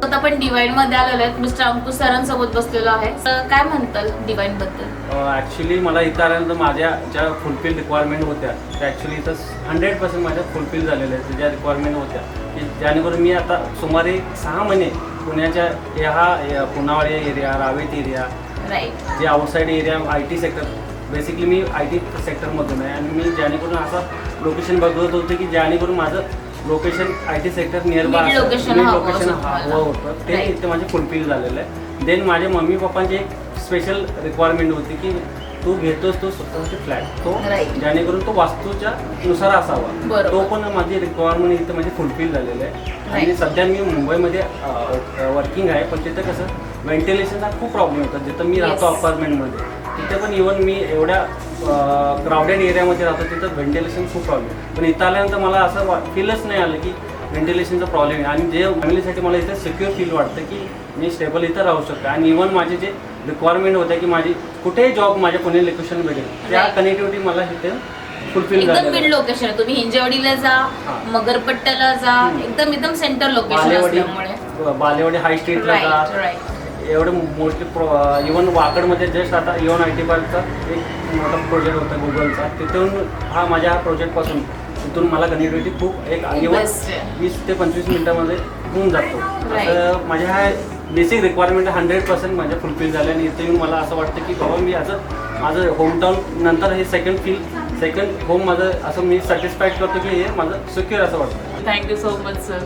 सोबत आपण डिवाइन मध्ये आलेलो आहेत. मिस्टर अंकुश सरांसोबत बसलेलो आहे. तर काय म्हणताल डिवाइन बद्दल? ॲक्च्युली मला इथं आल्यानंतर माझ्या ज्या फुलफिल रिक्वायरमेंट होत्या त्या ॲक्च्युली इथं 100% माझ्या फुलफिल झालेल्या आहेत. ज्या रिक्वायरमेंट होत्या की जेणेकरून मी आता सुमारे 6 महिने पुण्याच्या ह्या पुनावाडी एरिया, रावेत एरिया, राईट, जे outside area IT sector, basically me IT सेक्टरमधून आहे आणि मी जेणेकरून असं लोकेशन बघत होते की जेणेकरून माझं location IT sector nearby location हवं होतं. ते इथे माझे फुलफिल झालेलं आहे. देन माझ्या मम्मी पप्पांची एक स्पेशल रिक्वायरमेंट होती की तू घेतोस तो स्वतःचे फ्लॅट, तो जेणेकरून तो वास्तूच्या नुसार असावा. तो पण माझी रिक्वायरमेंट इथं म्हणजे फुलफिल झालेलं आहे. आणि सध्या मी मुंबईमध्ये वर्किंग आहे, पण तिथं कसं व्हेंटिलेशनचा खूप प्रॉब्लेम होता. जिथं मी राहतो अपार्टमेंटमध्ये, तिथे पण इव्हन मी एवढ्या क्राऊडेड एरियामध्ये राहतो तिथं व्हेंटिलेशन खूप प्रॉब्लेम. पण इथं आल्यानंतर मला असं फीलच नाही आलं की व्हेंटिलेशनचा प्रॉब्लेम आहे. आणि जे फॅमिलीसाठी मला इथं सिक्युअर फील वाटतं की मी स्टेबल इथं राहू शकतो. आणि इव्हन माझे जे रिक्वायरमेंट होत्या की माझी कुठेही जॉब माझ्या पुणे लोकेशन वगैरे त्या कनेक्टिव्हिटी मला इथे फुलफिल झाली. एकदम मिड लोकेशन, तुम्ही हिंजवडीला जा, मगरपट्ट्याला जा, एकदम सेंटर लोकेशन असल्यामुळे बालेवाडी हाय स्ट्रीटला जा, एवढं मोठे इव्हन वाकडमध्ये जस्ट आता इव्हन IT पार्कचा एक मोठा प्रोजेक्ट होता गुगलचा, तिथून माझ्या प्रोजेक्टपासून तिथून मला कनेक्टिव्हिटी खूप एक इव्हन 20 ते 25 मिनिटामध्ये होऊन जातो. असं माझ्या ह्या बेसिक रिक्वायरमेंट 100% माझ्या फुलफिल झाल्या. आणि इथे येऊन मला असं वाटतं की बाबा मी माझं होमटाऊन नंतर हे सेकंड होम माझं असं मी सॅटिस्फाईड करतो की हे माझं सिक्युअर असं वाटतं. Thank you so much sir.